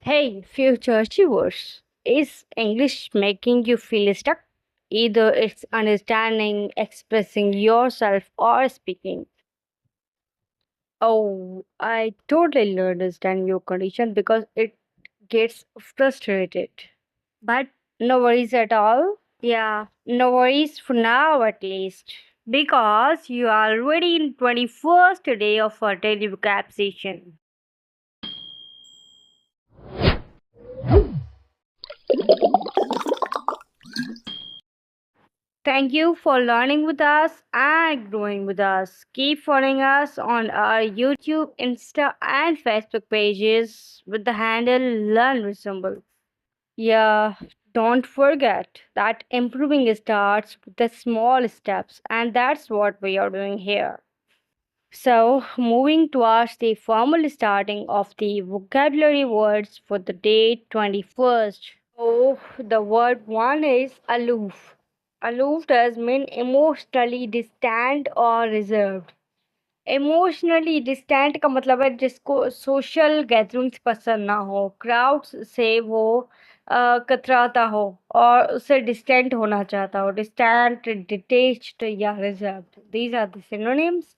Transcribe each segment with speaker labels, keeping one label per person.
Speaker 1: Hey, future achievers, is English making you feel stuck? Either it's understanding, expressing yourself, or speaking. Oh, I totally understand your condition because it gets frustrated. But no worries at all. Yeah, no worries for now at least. Because you are already in 21st day of our daily vocab session. Thank you for learning with us and growing with us. Keep following us on our YouTube, Insta, and Facebook pages with the handle Learn Resemble. Yeah, don't forget that improving starts with the small steps, and that's what we are doing here. So, moving towards the formal starting of the vocabulary words for the day 21st. Oh, the word one is aloof. Aloof does mean emotionally distant or reserved. Emotionally distant का मतलब है जिसको social gatherings पसंद ना हो, crowds से वो कतराता हो और उससे डिस्टेंट होना चाहता हो, डिस्टेंट, डिटेच्ड या reserved, these are the synonyms.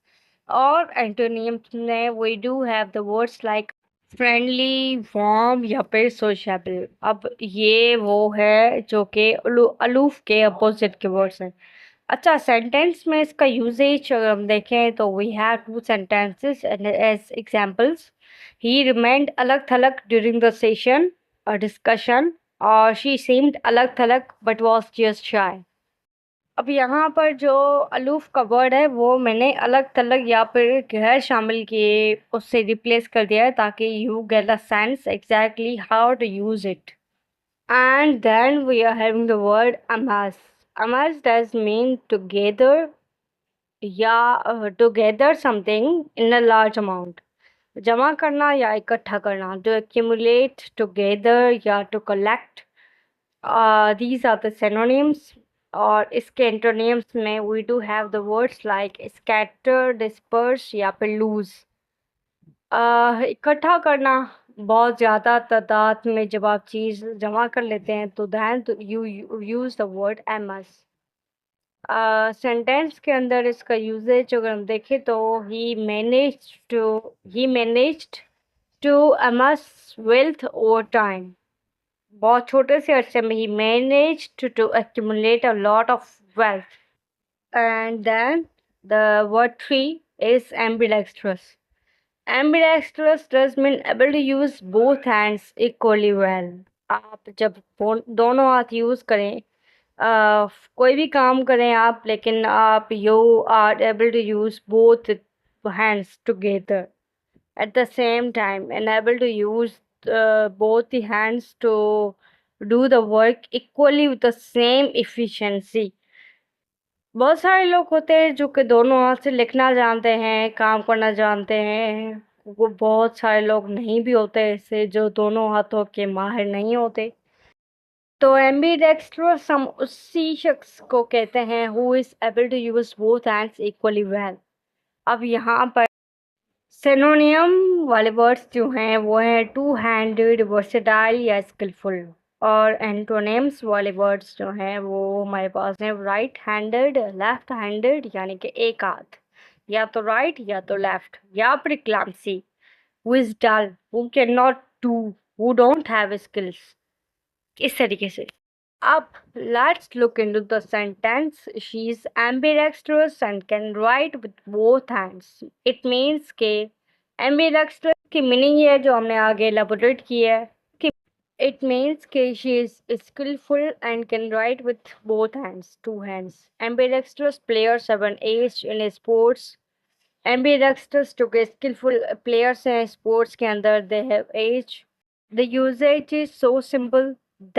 Speaker 1: और एंटोनिम्स में we do have the words like friendly, warm या फिर सोशेबल. अब ये वो है जो कि अलूफ के अपोजिट के वर्ड्स हैं. अच्छा, सेंटेंस में इसका यूजेज अगर हम देखें तो we have two sentences as examples. He remained अलग थलग during the session a discussion, और शी सीम्ड अलग थलग बट वॉज जस्ट शाय. अब यहाँ पर जो अलूफ का वर्ड है वो मैंने अलग थलग या फिर गैर शामिल किए उससे रिप्लेस कर दिया है ताकि you get a sense exactly how to use it. And then we are having the word amass. Amass does mean together, yeah, together something in a large amount. जमा करना या इकट्ठा करना. To accumulate together या to collect. These are the synonyms. और इसके antonyms में we do have the words like scatter, disperse या फिर lose. इकट्ठा करना, बहुत ज़्यादा तादाद में जब आप चीज़ जमा कर लेते हैं तो then you use the word amass. Sentence के अंदर इसका यूजेज अगर हम देखें तो he managed to amass wealth over time. बहुत छोटे से अरसे में ही managed to accumulate a lot of wealth. And then the word three is ambidextrous. Ambidextrous does mean able to use both hands equally well. आप जब दोनों हाथ यूज़ करें, कोई भी काम करें आप, लेकिन आप you are able to use both hands together at the same time and able to use both the hands to do the work equally with the same efficiency. बहुत सारे लोग होते हैं जो कि दोनों हाथ से लिखना जानते हैं, काम करना जानते हैं. वो बहुत सारे लोग नहीं भी होते ऐसे जो दोनों हाथों के माहिर नहीं होते. तो एम्बीडेक्स्ट्रस हम उसी शख्स को कहते हैं who is able to use both hands equally well. अब यहाँ पर सिनोनियम वाले वर्ड्स जो हैं वो हैं टू हैंडेड, वर्सेटाइल या स्किलफुल. और एंटोनिम्स वाले वर्ड्स जो हैं वो हमारे पास हैं राइट हैंडेड, लेफ्ट हैंडेड यानी कि एक हाथ, या तो राइट या तो लेफ्ट, या फिर clumsy, who is dull, who can not do, who don't have skills, इस तरीके से. अब let's look into the sentence. She is ambidextrous and can write with both hands. It means के एम्बिडेक्स्ट्रस की मीनिंग ये है जो हमने आगे एलाबोरेट की है. It means that she is skillful and can write with both hands, two hands. Ambidextrous players have an edge in sports. Ambidextrous to के skillful players हैं sports के अंदर, they have edge. The usage is so simple.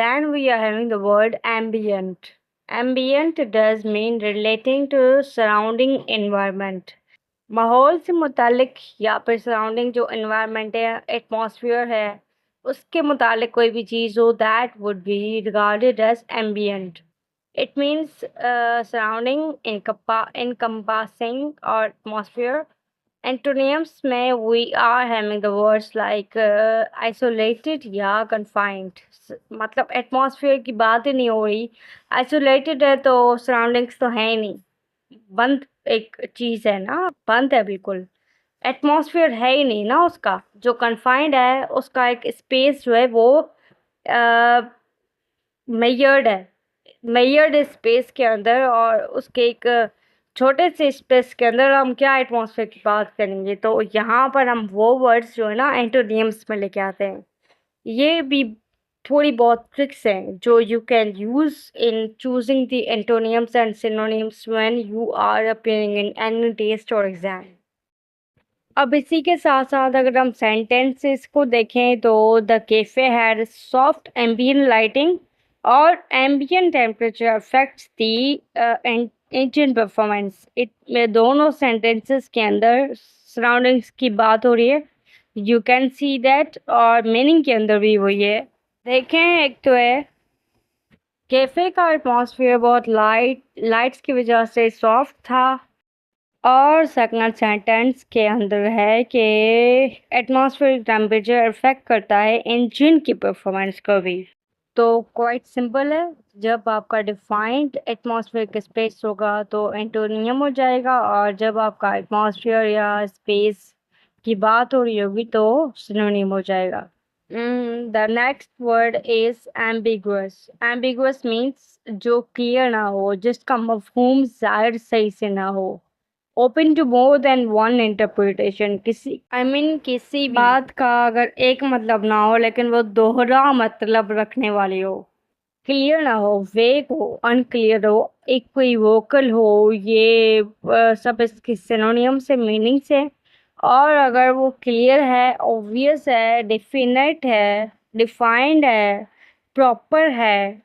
Speaker 1: Then we are having the word ambient. Ambient does mean relating to surrounding environment. माहौल से मुतालिक या फिर surrounding जो एनवायरनमेंट है, एटमॉस्फेयर है, उसके मुतालिक कोई भी चीज़ हो, that would be regarded as ambient. It means surrounding encompassing और एटमॉस्फेयर Antonyms में we are having the words like isolated या confined. मतलब एटमॉस्फेयर की बात ही नहीं हो रही. आइसोलेटेड है तो सराउंडिंग्स तो है ही नहीं, बंद एक चीज है ना, बंद है बिल्कुल. एटमॉस्फेयर है ही नहीं ना उसका. जो कन्फाइंड है उसका एक स्पेस जो है वो मेजर्ड है, मेजर्ड स्पेस के अंदर, और उसके एक छोटे से स्पेस के अंदर हम क्या एटमॉस्फेयर की बात करेंगे. तो यहाँ पर हम वो वर्ड्स जो है ना एंटोनियम्स में लेके आते हैं. ये भी थोड़ी बहुत ट्रिक्स हैं जो you can use in choosing the antonyms and synonyms when you are appearing in any test और एग्जाम. अब इसी के साथ साथ अगर हम सेंटेंसेस को देखें तो the cafe had soft ambient lighting और ambient temperature affects the engine performance. में दोनों सेंटेंसेस के अंदर सराउंडिंग्स की बात हो रही है. यू कैन सी दैट, और मीनिंग के अंदर भी वही है. देखें, एक तो है कैफे का एटमॉस्फेयर बहुत लाइट्स की वजह से सॉफ्ट था, और सेकंड सेंटेंस के अंदर है कि एटमॉस्फेरिक टेम्परेचर अफेक्ट करता है इंजन की परफॉर्मेंस को भी. तो क्वाइट सिंपल है. जब आपका डिफाइंड एटमॉस्फेरिक स्पेस होगा तो एंटोनियम हो जाएगा, और जब आपका एटमॉस्फेयर या स्पेस की बात हो रही होगी तो सिनोनिम हो जाएगा. The next word is ambiguous. Ambiguous means जो क्लियर ना हो, जिसका मफहूम जाहिर सही से ना हो. Open to more than one interpretation. किसी बात का अगर एक मतलब ना हो लेकिन वो दोहरा मतलब रखने वाली हो. क्लियर ना हो, वेग हो, अनक्लियर हो, इक्विवोकल हो, ये सब इसके सिनोनियम से, मीनिंग से. और अगर वो क्लियर है, ऑब्वियस है, डेफिनेट है, डिफाइंड है, प्रॉपर है,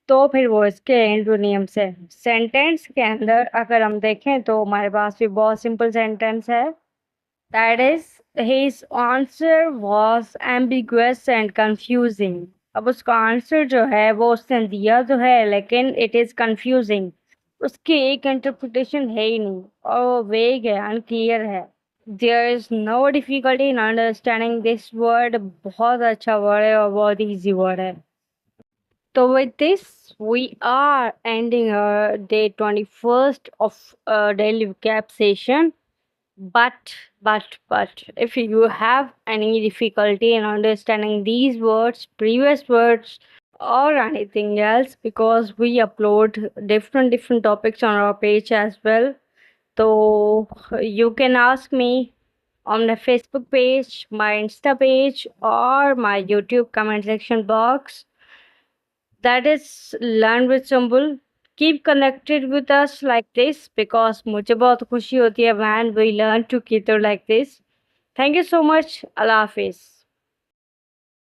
Speaker 1: तो फिर वो इसके एंटोनियम्स है. सेंटेंस के अंदर अगर हम देखें तो हमारे पास भी बहुत सिंपल सेंटेंस है. That is his answer was ambiguous and confusing. अब उसका आंसर जो है वो उसने दिया तो है लेकिन इट इज कंफ्यूजिंग. उसकी एक इंटरप्रिटेशन है ही नहीं, और वो वेग है, अनक्लियर है. There is no difficulty in understanding this word. बहुत अच्छा वर्ड है और बहुत ईजी वर्ड है. So with this, we are ending our day 21st of daily recap session. But if you have any difficulty in understanding these words, previous words, or anything else, because we upload different topics on our page as well, so you can ask me on the Facebook page, my Insta page, or my YouTube comment section box. That is Learn with Sumbul. Keep connected with us like this because मुझे बहुत खुशी होती है when we learn together like this. Thank you so much. Allah Hafiz.